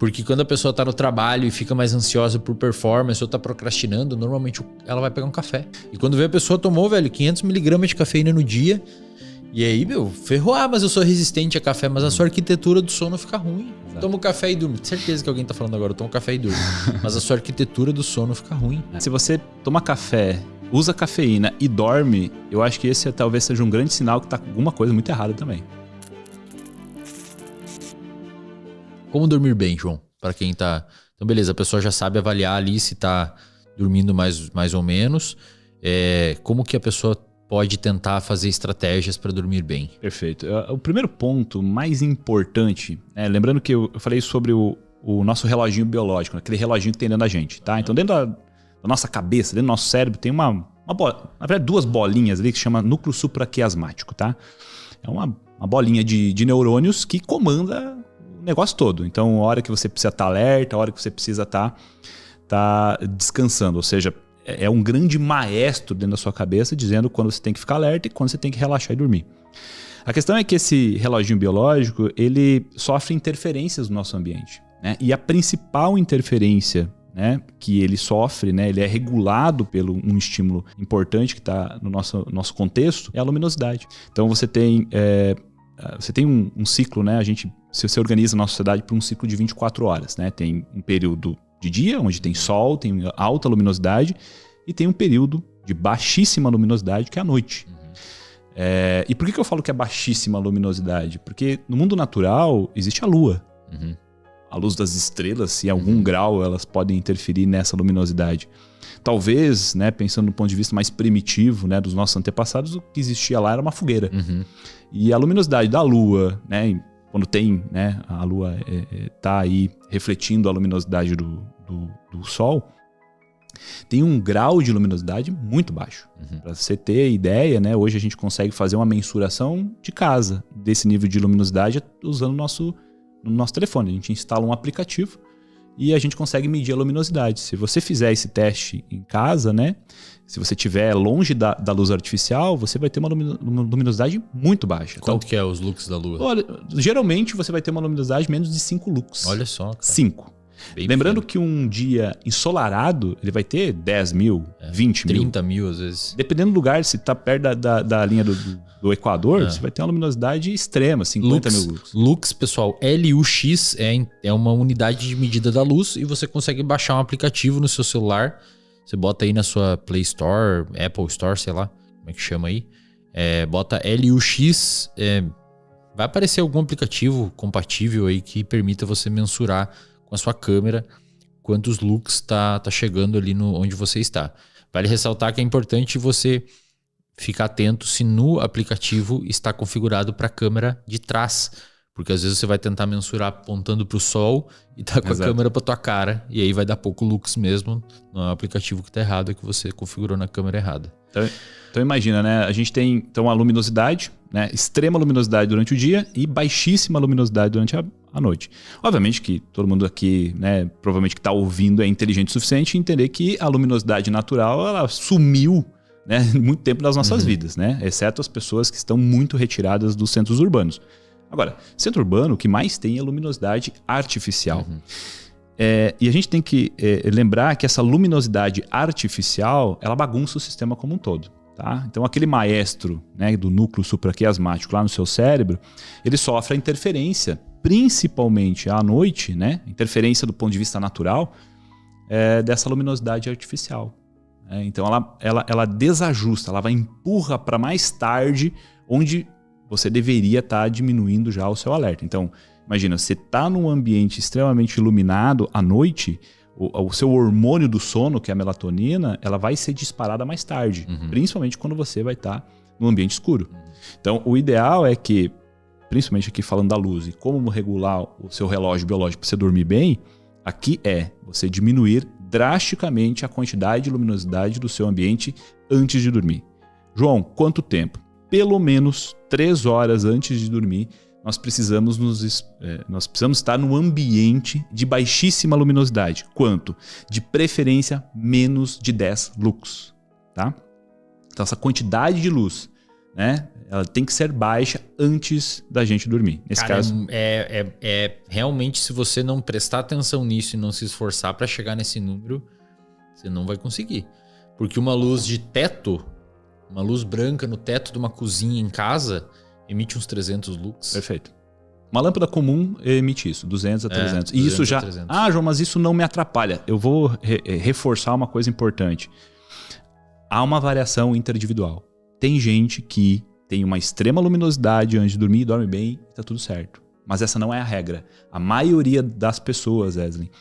Porque quando a pessoa tá no trabalho e fica mais ansiosa por performance ou tá procrastinando, normalmente ela vai pegar um café. E quando vê a pessoa tomou, velho, 500 miligramas de cafeína no dia. E aí, meu, ferrou. Mas eu sou resistente a café, mas a sua arquitetura do sono fica ruim. Toma café e durme. Certeza que alguém tá falando agora, toma café e durme. Mas a sua arquitetura do sono fica ruim. Se você toma café, usa cafeína e dorme, eu acho que esse talvez seja um grande sinal que tá com alguma coisa muito errada também. Como dormir bem, João? Para quem tá... Então, beleza, a pessoa já sabe avaliar ali se tá dormindo mais ou menos. Como que a pessoa pode tentar fazer estratégias para dormir bem? Perfeito. O primeiro ponto mais importante, lembrando que eu falei sobre o nosso reloginho biológico, aquele reloginho que tem dentro da gente, tá? Então dentro da nossa cabeça, dentro do nosso cérebro, tem na verdade, duas bolinhas ali que se chama núcleo supraquiasmático, tá? É uma bolinha de neurônios que comanda o negócio todo. Então, a hora que você precisa estar alerta, a hora que você precisa estar descansando, ou seja, é um grande maestro dentro da sua cabeça dizendo quando você tem que ficar alerta e quando você tem que relaxar e dormir. A questão é que esse reloginho biológico, ele sofre interferências no nosso ambiente, né? E a principal interferência, né, que ele sofre, né, ele é regulado pelo um estímulo importante que está no nosso contexto, é a luminosidade. Então você tem um ciclo, né? Você organiza a nossa sociedade por um ciclo de 24 horas, né? Tem um período de dia, onde tem sol, tem alta luminosidade, e tem um período de baixíssima luminosidade, que é a noite. E por que eu falo que é baixíssima luminosidade? Porque no mundo natural existe a lua. A luz das estrelas, se em algum grau elas podem interferir nessa luminosidade. Talvez, né, pensando do ponto de vista mais primitivo, né, dos nossos antepassados, o que existia lá era uma fogueira. E a luminosidade da lua, né, quando tem, né, a lua tá aí refletindo a luminosidade do sol, tem um grau de luminosidade muito baixo. Para você ter ideia, né, hoje a gente consegue fazer uma mensuração de casa desse nível de luminosidade usando no nosso telefone. A gente instala um aplicativo e a gente consegue medir a luminosidade. Se você fizer esse teste em casa, né, se você estiver longe da luz artificial, você vai ter uma luminosidade muito baixa. Quanto que é os lux da lua? Olha, geralmente você vai ter uma luminosidade menos de 5 lux. Olha só, cara. 5. Bem Lembrando pequeno. que um dia ensolarado, ele vai ter 10 mil, 20 mil. 30 mil às vezes. Dependendo do lugar, se tá perto da linha do Equador, você vai ter uma luminosidade extrema, 50 mil lux. Lux, pessoal, LUX é uma unidade de medida da luz e você consegue baixar um aplicativo no seu celular. Você bota aí na sua Play Store, Apple Store, sei lá, como é que chama aí. Bota LUX, vai aparecer algum aplicativo compatível aí que permita você mensurar com a sua câmera quantos lux tá chegando ali onde você está. Vale ressaltar que é importante você ficar atento se no aplicativo está configurado para a câmera de trás, porque às vezes você vai tentar mensurar apontando para o sol e tá com a câmera para tua cara, e aí vai dar pouco lux mesmo. Não é o aplicativo que está errado, é que você configurou na câmera errada. Então imagina, né? A gente tem então a luminosidade, né? Extrema luminosidade durante o dia e baixíssima luminosidade durante a noite. Obviamente que todo mundo aqui, né, provavelmente que está ouvindo é inteligente o suficiente e entender que a luminosidade natural ela sumiu, né, muito tempo das nossas vidas, né? Exceto as pessoas que estão muito retiradas dos centros urbanos. Agora, centro urbano, o que mais tem é luminosidade artificial. E a gente tem que lembrar que essa luminosidade artificial, ela bagunça o sistema como um todo. Tá? Então, aquele maestro, né, do núcleo supraquiasmático lá no seu cérebro, ele sofre a interferência, principalmente à noite, né, interferência do ponto de vista natural, dessa luminosidade artificial. Então, ela desajusta, ela empurra para mais tarde, onde você deveria estar diminuindo já o seu alerta. Então, imagina, você está num ambiente extremamente iluminado à noite, o seu hormônio do sono, que é a melatonina, ela vai ser disparada mais tarde, principalmente quando você vai estar no ambiente escuro. Então, o ideal é que, principalmente aqui falando da luz e como regular o seu relógio biológico para você dormir bem, aqui você diminuir drasticamente a quantidade de luminosidade do seu ambiente antes de dormir. João, quanto tempo? Pelo menos 3 horas antes de dormir, nós precisamos estar num ambiente de baixíssima luminosidade. Quanto? De preferência, menos de 10 lux. Tá? Então, essa quantidade de luz né? Ela tem que ser baixa antes da gente dormir. Nesse caso, realmente, se você não prestar atenção nisso e não se esforçar para chegar nesse número, você não vai conseguir. Porque uma luz de teto, uma luz branca no teto de uma cozinha em casa, emite uns 300 lux. Perfeito. Uma lâmpada comum emite isso, 200 a 300. E 200 isso já... a 300. Ah, João, mas isso não me atrapalha. Eu vou reforçar uma coisa importante. Há uma variação interindividual. Tem gente que tem uma extrema luminosidade antes de dormir, dorme bem, tá tudo certo. Mas essa não é a regra. A maioria das pessoas, Wesley,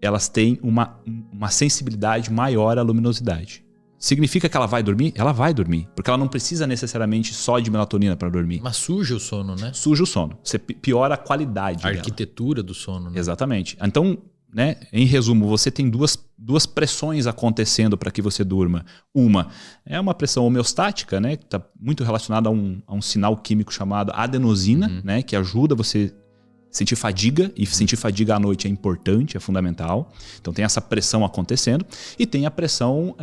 elas têm uma sensibilidade maior à luminosidade. Significa que ela vai dormir? Ela vai dormir. Porque ela não precisa necessariamente só de melatonina para dormir. Mas suja o sono, né? Suja o sono. Você piora a qualidade dela. Arquitetura do sono, né? Exatamente. Então, né, em resumo, você tem duas pressões acontecendo para que você durma. Uma é uma pressão homeostática, né, que está muito relacionada a um sinal químico chamado adenosina, né, que ajuda você sentir fadiga, e sentir fadiga à noite é importante, é fundamental. Então tem essa pressão acontecendo. E tem a pressão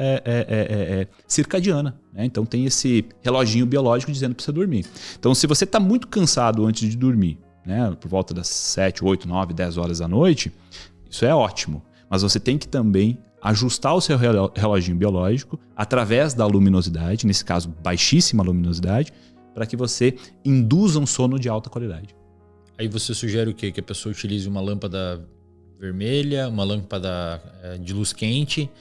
circadiana, né? Então tem esse reloginho biológico dizendo para você dormir. Então se você está muito cansado antes de dormir, né, por volta das 7, 8, 9, 10 horas da noite, isso é ótimo. Mas você tem que também ajustar o seu reloginho biológico através da luminosidade, nesse caso baixíssima luminosidade, para que você induza um sono de alta qualidade. Aí você sugere o quê? Que a pessoa utilize uma lâmpada vermelha, uma lâmpada de luz quente,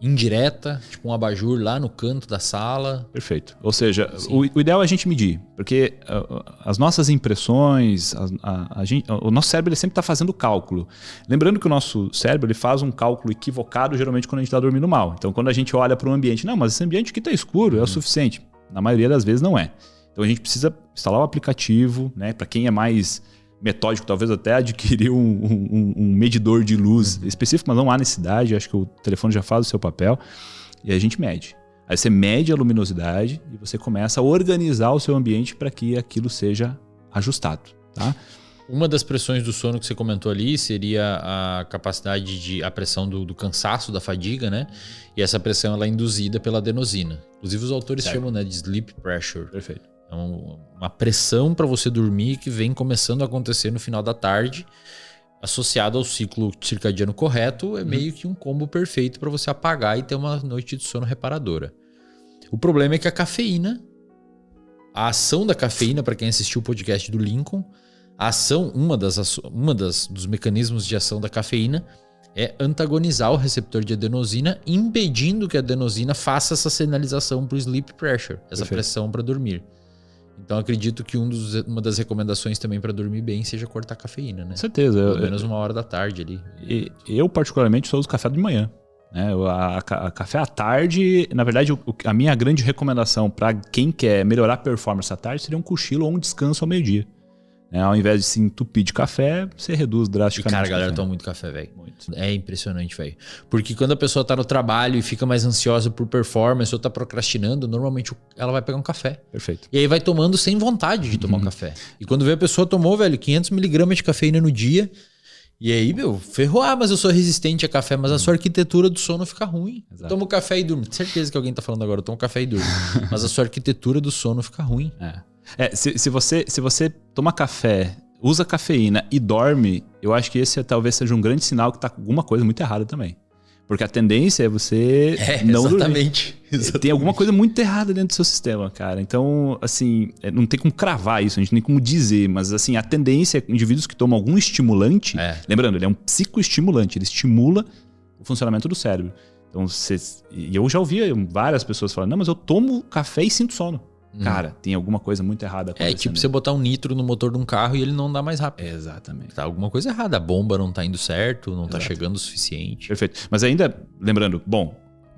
indireta, tipo um abajur lá no canto da sala. Perfeito. Ou seja, o ideal é a gente medir, porque as nossas impressões, o nosso cérebro ele sempre está fazendo cálculo. Lembrando que o nosso cérebro ele faz um cálculo equivocado geralmente quando a gente está dormindo mal. Então quando a gente olha para um ambiente, não, mas esse ambiente aqui está escuro, é o suficiente. Na maioria das vezes não é. Então a gente precisa instalar o aplicativo, né? Para quem é mais metódico, talvez até adquirir um medidor de luz específico, mas não há necessidade, acho que o telefone já faz o seu papel, e a gente mede. Aí você mede a luminosidade e você começa a organizar o seu ambiente para que aquilo seja ajustado, tá? Uma das pressões do sono que você comentou ali seria a capacidade a pressão do cansaço, da fadiga, né? E essa pressão ela é induzida pela adenosina. Inclusive os autores chamam, né, de sleep pressure. Perfeito. É uma pressão para você dormir que vem começando a acontecer no final da tarde, associado ao ciclo circadiano correto, é meio que um combo perfeito para você apagar e ter uma noite de sono reparadora. O problema é que a cafeína, a ação da cafeína, para quem assistiu o podcast do Lincoln, a ação, dos mecanismos de ação da cafeína é antagonizar o receptor de adenosina, impedindo que a adenosina faça essa sinalização para o sleep pressure, essa pressão para dormir. Então acredito que uma das recomendações também para dormir bem seja cortar a cafeína, né? Certeza. Pelo menos 1 hora da tarde ali. Eu particularmente só uso café de manhã. Né? A café à tarde, na verdade, a minha grande recomendação para quem quer melhorar a performance à tarde seria um cochilo ou um descanso ao meio-dia. Ao invés de se entupir de café, você reduz drasticamente. E cara, a galera toma muito café, velho. É impressionante, velho. Porque quando a pessoa tá no trabalho e fica mais ansiosa por performance ou tá procrastinando, normalmente ela vai pegar um café. Perfeito. E aí vai tomando sem vontade de tomar um café. E quando vê a pessoa tomou, velho, 500 miligramas de cafeína no dia. E aí, ferrou. Mas eu sou resistente a café, mas a sua arquitetura do sono fica ruim. Toma café e durmo. Certeza que alguém tá falando agora, eu tomo café e durmo. Mas a sua arquitetura do sono fica ruim. Se você toma café, usa cafeína e dorme, eu acho que esse talvez seja um grande sinal que tá com alguma coisa muito errada também. Porque a tendência é você não exatamente, dormir. Exatamente. Tem alguma coisa muito errada dentro do seu sistema, cara. Então, assim, não tem como cravar isso, a gente não tem como dizer, mas assim, a tendência é indivíduos que tomam algum estimulante, lembrando, ele é um psicoestimulante, ele estimula o funcionamento do cérebro. Então, e eu já ouvia várias pessoas falando, não, mas eu tomo café e sinto sono. Cara, tem alguma coisa muito errada acontecendo. Tipo você botar um nitro no motor de um carro e ele não dá mais rápido. Exatamente. Tá alguma coisa errada. A bomba não tá indo certo, não tá chegando o suficiente. Perfeito. Mas ainda, lembrando,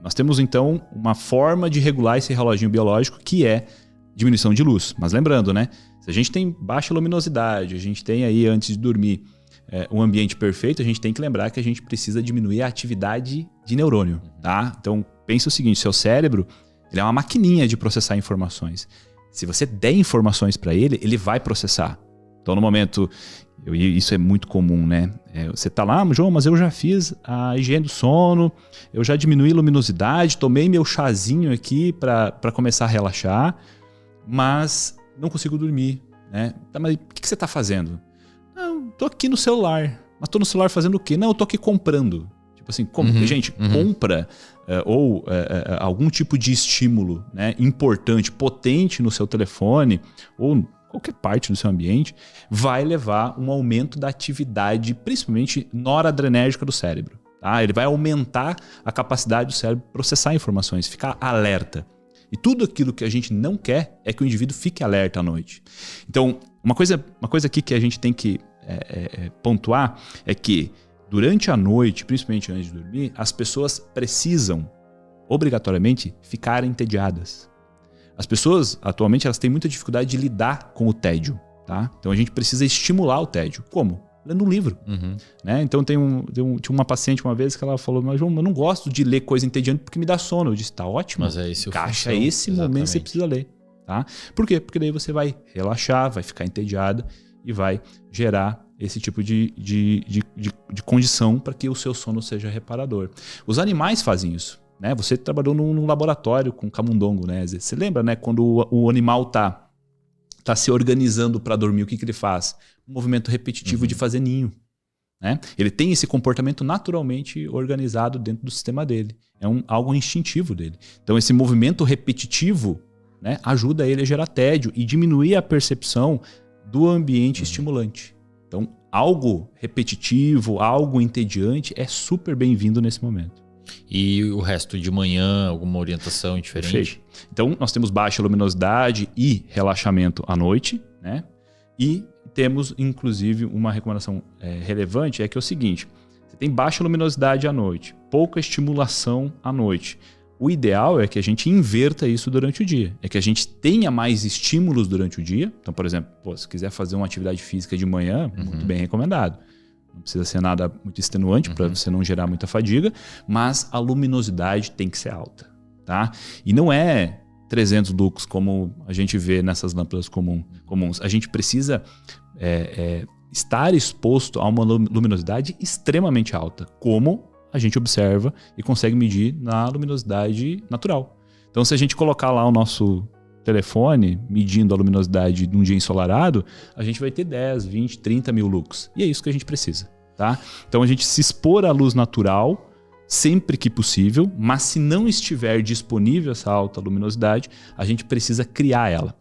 nós temos então uma forma de regular esse reloginho biológico que é diminuição de luz. Mas lembrando, né? Se a gente tem baixa luminosidade, a gente tem aí antes de dormir um ambiente perfeito, a gente tem que lembrar que a gente precisa diminuir a atividade de neurônio, tá? Então, pensa o seguinte, seu cérebro ele é uma maquininha de processar informações. Se você der informações para ele, ele vai processar. Então, no momento... isso é muito comum, né? Você tá lá, João, mas eu já fiz a higiene do sono, eu já diminui a luminosidade, tomei meu chazinho aqui para começar a relaxar. mas não consigo dormir, né? Tá, mas o que você está fazendo? Não, tô aqui no celular. Mas tô no celular fazendo o quê? Não, eu tô aqui comprando. Tipo assim, gente, compra ou algum tipo de estímulo, né, importante, potente no seu telefone ou qualquer parte do seu ambiente, vai levar um aumento da atividade, principalmente noradrenérgica do cérebro. Tá? Ele vai aumentar a capacidade do cérebro de processar informações, ficar alerta. E tudo aquilo que a gente não quer é que o indivíduo fique alerta à noite. Então, uma coisa aqui que a gente tem que pontuar é que durante a noite, principalmente antes de dormir, as pessoas precisam, obrigatoriamente, ficar entediadas. As pessoas, atualmente, elas têm muita dificuldade de lidar com o tédio. Tá? Então a gente precisa estimular o tédio. Como? Lendo um livro. Né? Então tinha uma paciente uma vez que ela falou, mas João, eu não gosto de ler coisa entediante porque me dá sono. Eu disse, tá ótimo, mas encaixa esse momento que você precisa ler. Tá? Por quê? Porque daí você vai relaxar, vai ficar entediada e vai gerar esse tipo de condição para que o seu sono seja reparador. Os animais fazem isso. Né? Você trabalhou num laboratório com camundongo. Né? Você lembra, né? Quando o animal tá se organizando para dormir, o que ele faz? Um movimento repetitivo de fazer ninho. Né? Ele tem esse comportamento naturalmente organizado dentro do sistema dele. É algo instintivo dele. Então esse movimento repetitivo, né, ajuda ele a gerar tédio e diminuir a percepção do ambiente estimulante. Então algo repetitivo, algo entediante é super bem-vindo nesse momento. E o resto de manhã, alguma orientação diferente? Perfeito. Então, nós temos baixa luminosidade e relaxamento à noite, né? E temos, inclusive, uma recomendação relevante, que é o seguinte: você tem baixa luminosidade à noite, pouca estimulação à noite. O ideal é que a gente inverta isso durante o dia. É que a gente tenha mais estímulos durante o dia. Então, por exemplo, se quiser fazer uma atividade física de manhã, muito bem recomendado. Não precisa ser nada muito extenuante para você não gerar muita fadiga, mas a luminosidade tem que ser alta. Tá? E não é 300 lux como a gente vê nessas lâmpadas comuns. A gente precisa estar exposto a uma luminosidade extremamente alta, como a gente observa e consegue medir na luminosidade natural. Então, se a gente colocar lá o nosso telefone medindo a luminosidade de um dia ensolarado, a gente vai ter 10, 20, 30 mil lux. E é isso que a gente precisa. Tá? Então a gente se expor à luz natural sempre que possível, mas se não estiver disponível essa alta luminosidade, a gente precisa criar ela.